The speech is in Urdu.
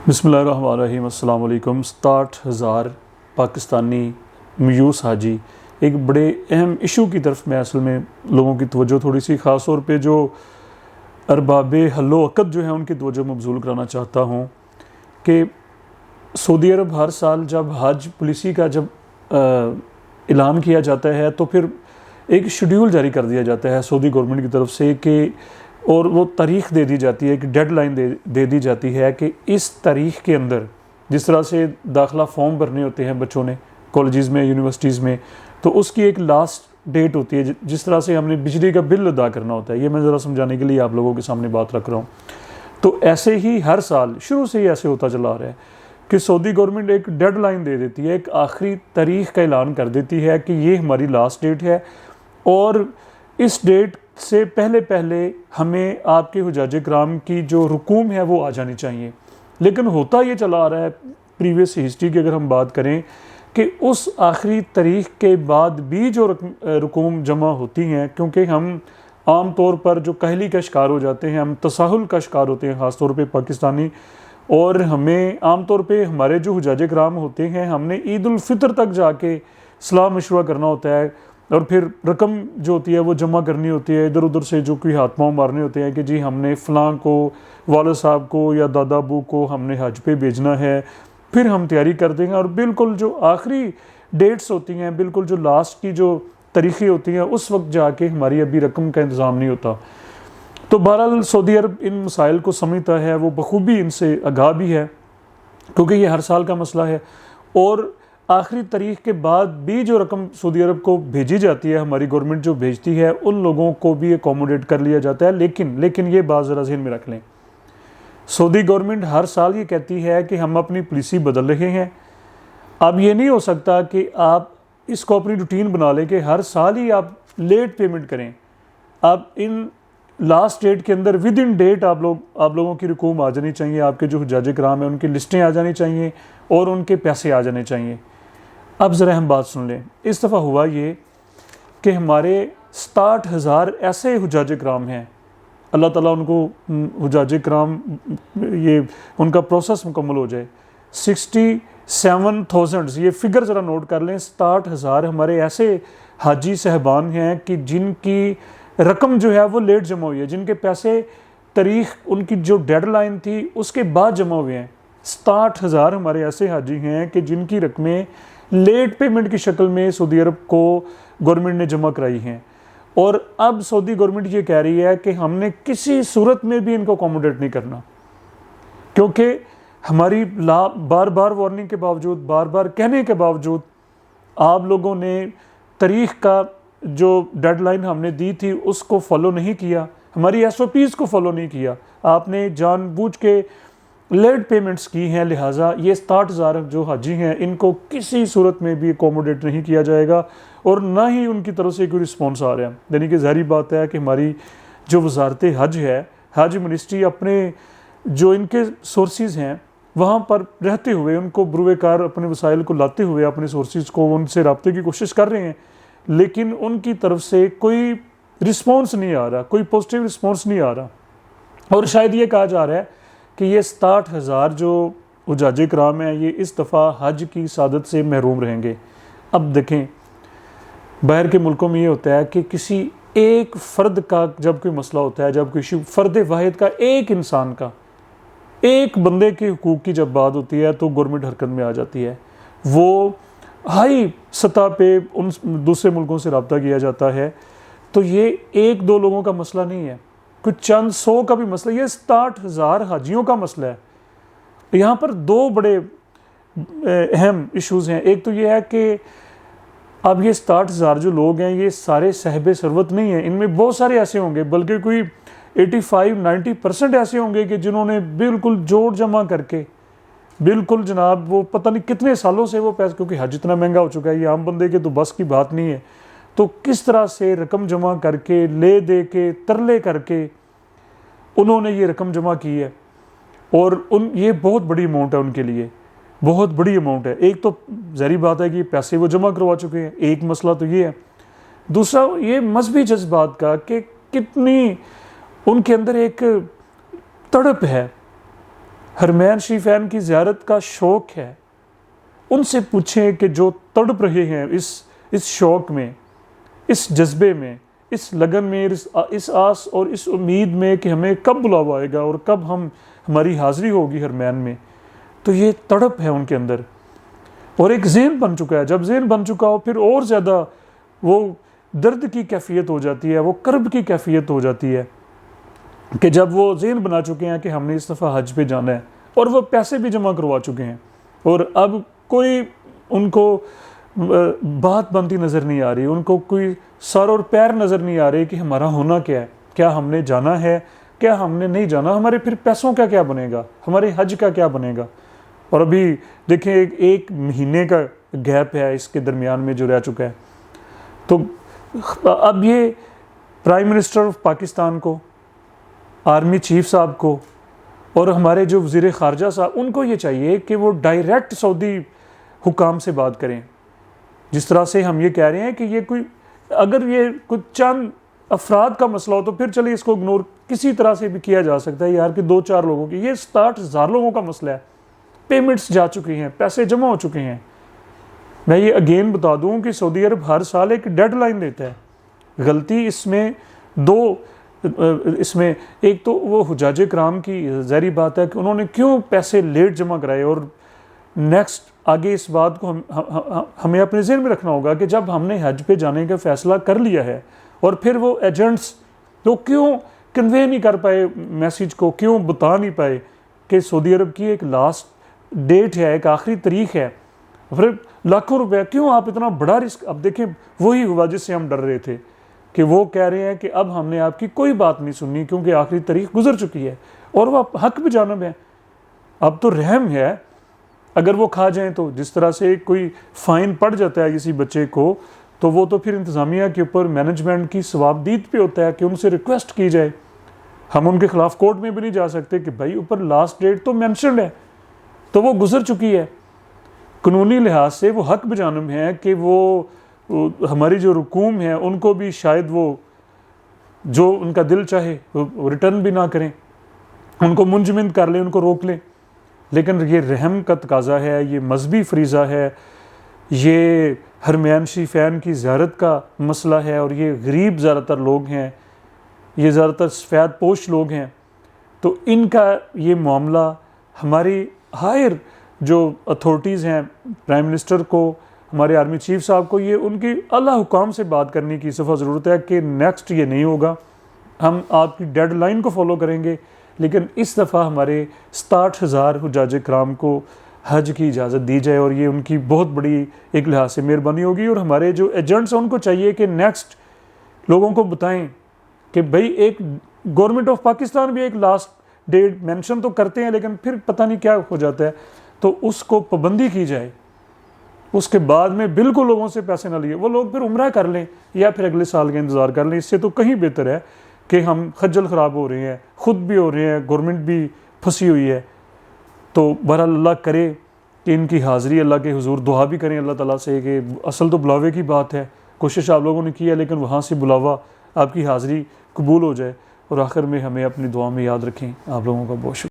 بسم اللہ الرحمن الرحیم۔ السلام علیکم۔ 67,000 پاکستانی میوس حاجی ایک بڑے اہم ایشو کی طرف میں اصل میں لوگوں کی توجہ تھوڑی سی خاص طور پہ جو ارباب حل و عقد جو ہیں ان کی توجہ مبذول کرانا چاہتا ہوں کہ سعودی عرب ہر سال جب حج پالیسی کا اعلان کیا جاتا ہے تو پھر ایک شیڈیول جاری کر دیا جاتا ہے سعودی گورنمنٹ کی طرف سے کہ اور وہ تاریخ دے دی جاتی ہے، ایک ڈیڈ لائن دے دی جاتی ہے کہ اس تاریخ کے اندر جس طرح سے داخلہ فارم بھرنے ہوتے ہیں بچوں نے کالجز میں یونیورسٹیز میں، تو اس کی ایک لاسٹ ڈیٹ ہوتی ہے۔ جس طرح سے ہم نے بجلی کا بل ادا کرنا ہوتا ہے، یہ میں ذرا سمجھانے کے لیے آپ لوگوں کے سامنے بات رکھ رہا ہوں۔ تو ایسے ہی ہر سال شروع سے ہی ایسے ہوتا چلا آ رہا ہے کہ سعودی گورنمنٹ ایک ڈیڈ لائن دے دیتی ہے، ایک آخری تاریخ کا اعلان کر دیتی ہے کہ یہ ہماری لاسٹ ڈیٹ ہے اور اس ڈیٹ سے پہلے ہمیں آپ کے حجاج کرام کی جو رقوم ہے وہ آ جانی چاہیے۔ لیکن ہوتا یہ چلا آ رہا ہے پریویس ہسٹری کی اگر ہم بات کریں کہ اس آخری تاریخ کے بعد بھی جو رقوم جمع ہوتی ہیں، کیونکہ ہم عام طور پر جو کاہلی کا شکار ہو جاتے ہیں، ہم تساہل کا شکار ہوتے ہیں خاص طور پہ پاکستانی، اور ہمیں عام طور پہ ہمارے جو حجاج کرام ہوتے ہیں ہم نے عید الفطر تک جا کے صلاح مشورہ کرنا ہوتا ہے اور پھر رقم جو ہوتی ہے وہ جمع کرنی ہوتی ہے، ادھر ادھر سے جو کوئی ہاتھ پاؤں مارنے ہوتے ہیں کہ جی ہم نے فلاں کو، والد صاحب کو یا دادا ابو کو ہم نے حج پہ بھیجنا ہے، پھر ہم تیاری کر دیں گے اور بالکل جو آخری ڈیٹس ہوتی ہیں، بالکل جو لاسٹ کی جو تاریخیں ہوتی ہیں اس وقت جا کے ہماری ابھی رقم کا انتظام نہیں ہوتا۔ تو بہرحال سعودی عرب ان مسائل کو سمجھتا ہے، وہ بخوبی ان سے آگاہ بھی ہے کیونکہ یہ ہر سال کا مسئلہ ہے، اور آخری تاریخ کے بعد بھی جو رقم سعودی عرب کو بھیجی جاتی ہے، ہماری گورنمنٹ جو بھیجتی ہے، ان لوگوں کو بھی اکوموڈیٹ کر لیا جاتا ہے۔ لیکن یہ بات ذرا ذہن میں رکھ لیں، سعودی گورنمنٹ ہر سال یہ کہتی ہے کہ ہم اپنی پالیسی بدل رہے ہیں۔ اب یہ نہیں ہو سکتا کہ آپ اس کو اپنی روٹین بنا لیں کہ ہر سال ہی آپ لیٹ پیمنٹ کریں۔ آپ ان لاسٹ ڈیٹ کے اندر ود ان ڈیٹ آپ لوگوں کی رقوم آ جانی چاہیے، آپ کے جو حجاج کرام ہیں ان کی لسٹیں آ جانی چاہیے اور ان کے پیسے آ جانے چاہیے۔ اب ذرا ہم بات سن لیں، اس دفعہ ہوا یہ کہ ہمارے 67,000 ایسے حجاج کرام ہیں، اللہ تعالیٰ ان کو حجاج کرام یہ ان کا پروسیس مکمل ہو جائے۔ 67,000 یہ فگر ذرا نوٹ کر لیں، 67,000 ہمارے ایسے حاجی صاحبان ہیں کہ جن کی رقم جو ہے وہ لیٹ جمع ہوئی ہے، جن کے پیسے تاریخ ان کی جو ڈیڈ لائن تھی اس کے بعد جمع ہوئے ہیں۔ 67,000 ہمارے ایسے حاجی ہیں کہ جن کی رقمیں لیٹ پیمنٹ کی شکل میں سعودی عرب کو گورنمنٹ نے جمع کرائی ہیں، اور اب سعودی گورنمنٹ یہ کہہ رہی ہے کہ ہم نے کسی صورت میں بھی ان کو اکوموڈیٹ نہیں کرنا، کیونکہ ہماری بار بار وارننگ کے باوجود، بار بار کہنے کے باوجود آپ لوگوں نے تاریخ کا جو ڈیڈ لائن ہم نے دی تھی اس کو فالو نہیں کیا، ہماری ایس او پیز کو فالو نہیں کیا، آپ نے جان بوجھ کے لیٹ پیمنٹس کی ہیں، لہٰذا یہ 67,000 جو حاجی ہیں ان کو کسی صورت میں بھی اکوموڈیٹ نہیں کیا جائے گا، اور نہ ہی ان کی طرف سے کوئی رسپانس آ رہا ہے۔ یعنی کہ ظاہری بات ہے کہ ہماری جو وزارت حج ہے، حج منسٹری اپنے جو ان کے سورسز ہیں وہاں پر رہتے ہوئے، ان کو بروئے کار اپنے وسائل کو لاتے ہوئے اپنے سورسز کو ان سے رابطے کی کوشش کر رہے ہیں، لیکن ان کی طرف سے کوئی رسپانس نہیں آ رہا، کوئی پازیٹیو رسپانس نہیں آ رہا، اور شاید یہ کہا جا رہا ہے کہ یہ 67,000 جو حجاج کرام ہیں یہ اس دفعہ حج کی سعادت سے محروم رہیں گے۔ اب دیکھیں باہر کے ملکوں میں یہ ہوتا ہے کہ کسی ایک فرد کا جب کوئی مسئلہ ہوتا ہے، جب کوئی فرد واحد کا، ایک انسان کا، ایک بندے کے حقوق کی جب بات ہوتی ہے تو گورنمنٹ حرکت میں آ جاتی ہے، وہ ہائی سطح پہ ان دوسرے ملکوں سے رابطہ کیا جاتا ہے۔ تو یہ ایک دو لوگوں کا مسئلہ نہیں ہے، کچھ چند سو کا بھی مسئلہ، یہ 67,000 حاجیوں کا مسئلہ ہے۔ یہاں پر دو بڑے اہم ایشوز ہیں۔ ایک تو یہ ہے کہ اب یہ 67,000 جو لوگ ہیں یہ سارے صاحب ثروت نہیں ہیں، ان میں بہت سارے ایسے ہوں گے، بلکہ کوئی 85-90% ایسے ہوں گے کہ جنہوں نے بالکل جوڑ جمع کر کے، بالکل جناب وہ پتہ نہیں کتنے سالوں سے وہ پیسے، کیونکہ حج اتنا مہنگا ہو چکا ہے، یہ عام بندے کے تو بس کی بات نہیں ہے، تو کس طرح سے رقم جمع کر کے، لے دے کے، ترلے کر کے انہوں نے یہ رقم جمع کی ہے، اور یہ بہت بڑی اماؤنٹ ہے ان کے لیے، بہت بڑی اماؤنٹ ہے۔ ایک تو ظاہری بات ہے کہ یہ پیسے وہ جمع کروا چکے ہیں، ایک مسئلہ تو یہ ہے۔ دوسرا یہ مذہبی جذبات کا کہ کتنی ان کے اندر ایک تڑپ ہے حرمین شریفین کی زیارت کا شوق ہے، ان سے پوچھیں کہ جو تڑپ رہے ہیں اس شوق میں، اس جذبے میں، اس لگن میں، اس آس اور اس امید میں کہ ہمیں کب بلاوا آئے گا اور کب ہماری حاضری ہوگی حرمین میں، تو یہ تڑپ ہے ان کے اندر، اور ایک ذہن بن چکا ہے۔ جب ذہن بن چکا ہو پھر اور زیادہ وہ درد کی کیفیت ہو جاتی ہے، وہ کرب کی کیفیت ہو جاتی ہے کہ جب وہ ذہن بنا چکے ہیں کہ ہم نے اس دفعہ حج پہ جانا ہے، اور وہ پیسے بھی جمع کروا چکے ہیں، اور اب کوئی ان کو بات بنتی نظر نہیں آ رہی، ان کو کوئی سر اور پیر نظر نہیں آ رہی کہ ہمارا ہونا کیا ہے، کیا ہم نے جانا ہے، کیا ہم نے نہیں جانا، ہمارے پھر پیسوں کا کیا بنے گا، ہمارے حج کا کیا بنے گا۔ اور ابھی دیکھیں ایک مہینے کا گیپ ہے اس کے درمیان میں جو رہ چکا ہے، تو اب یہ پرائم منسٹر آف پاکستان کو، آرمی چیف صاحب کو، اور ہمارے جو وزیر خارجہ صاحب، ان کو یہ چاہیے کہ وہ ڈائریکٹ سعودی حکام سے بات کریں۔ جس طرح سے ہم یہ کہہ رہے ہیں کہ یہ کوئی، اگر یہ کوئی چند افراد کا مسئلہ ہو تو پھر چلے اس کو اگنور کسی طرح سے بھی کیا جا سکتا ہے یار، کہ 2-4 لوگوں کی، یہ 67,000 لوگوں کا مسئلہ ہے، پیمنٹس جا چکی ہیں، پیسے جمع ہو چکے ہیں۔ میں یہ اگین بتا دوں کہ سعودی عرب ہر سال ایک ڈیڈ لائن دیتا ہے۔ غلطی اس میں ایک تو وہ حجاج کرام کی ظاہری بات ہے کہ انہوں نے کیوں پیسے لیٹ جمع کرائے، اور نیکسٹ آگے اس بات کو ہمیں اپنے ذہن میں رکھنا ہوگا کہ جب ہم نے حج پہ جانے کا فیصلہ کر لیا ہے، اور پھر وہ ایجنٹس تو کیوں کنوے نہیں کر پائے میسیج کو، کیوں بتا نہیں پائے کہ سعودی عرب کی ایک لاسٹ ڈیٹ ہے، ایک آخری تاریخ ہے، پھر لاکھوں روپے کیوں آپ اتنا بڑا رسک۔ اب دیکھیں وہی ہوا جس سے ہم ڈر رہے تھے کہ وہ کہہ رہے ہیں کہ اب ہم نے آپ کی کوئی بات نہیں سننی کیونکہ آخری تاریخ گزر چکی ہے، اور وہ حق بھی جانب ہے۔ اب تو رحم ہے اگر وہ کھا جائیں تو، جس طرح سے کوئی فائن پڑ جاتا ہے کسی بچے کو تو وہ تو پھر انتظامیہ کے اوپر، مینجمنٹ کی ثوابدید پہ ہوتا ہے کہ ان سے ریکویسٹ کی جائے۔ ہم ان کے خلاف کورٹ میں بھی نہیں جا سکتے کہ بھائی اوپر لاسٹ ڈیٹ تو مینشنڈ ہے، تو وہ گزر چکی ہے۔ قانونی لحاظ سے وہ حق بجانب ہیں کہ وہ ہماری جو رکوم ہیں ان کو بھی شاید وہ جو ان کا دل چاہے ریٹرن بھی نہ کریں، ان کو منجمد کر لیں، ان کو روک لیں، لیکن یہ رحم کا تقاضا ہے، یہ مذہبی فریضہ ہے، یہ حرمین شریفین کی زیارت کا مسئلہ ہے، اور یہ غریب زیادہ تر لوگ ہیں، یہ زیادہ تر سفید پوش لوگ ہیں، تو ان کا یہ معاملہ ہماری ہائر جو اتھارٹیز ہیں، پرائم منسٹر کو، ہمارے آرمی چیف صاحب کو، یہ ان کی اعلیٰ حکام سے بات کرنے کی اس دفعہ ضرورت ہے کہ نیکسٹ یہ نہیں ہوگا، ہم آپ کی ڈیڈ لائن کو فالو کریں گے، لیکن اس دفعہ ہمارے 67,000 حجاج کرام کو حج کی اجازت دی جائے، اور یہ ان کی بہت بڑی ایک لحاظ سے مہربانی ہوگی۔ اور ہمارے جو ایجنٹس ہیں ان کو چاہیے کہ نیکسٹ لوگوں کو بتائیں کہ بھائی ایک گورنمنٹ آف پاکستان بھی ایک لاسٹ ڈیٹ مینشن تو کرتے ہیں لیکن پھر پتہ نہیں کیا ہو جاتا ہے، تو اس کو پابندی کی جائے، اس کے بعد میں بالکل لوگوں سے پیسے نہ لیے، وہ لوگ پھر عمرہ کر لیں یا پھر اگلے سال کا انتظار کر لیں۔ اس سے تو کہیں بہتر ہے کہ ہم خجل خراب ہو رہے ہیں، خود بھی ہو رہے ہیں، گورنمنٹ بھی پھنسی ہوئی ہے۔ تو بہرحال اللہ کرے کہ ان کی حاضری اللہ کے حضور، دعا بھی کریں اللہ تعالیٰ سے کہ اصل تو بلاوے کی بات ہے، کوشش آپ لوگوں نے کی ہے لیکن وہاں سے بلاوا، آپ کی حاضری قبول ہو جائے، اور آخر میں ہمیں اپنی دعا میں یاد رکھیں۔ آپ لوگوں کا بہت شکریہ۔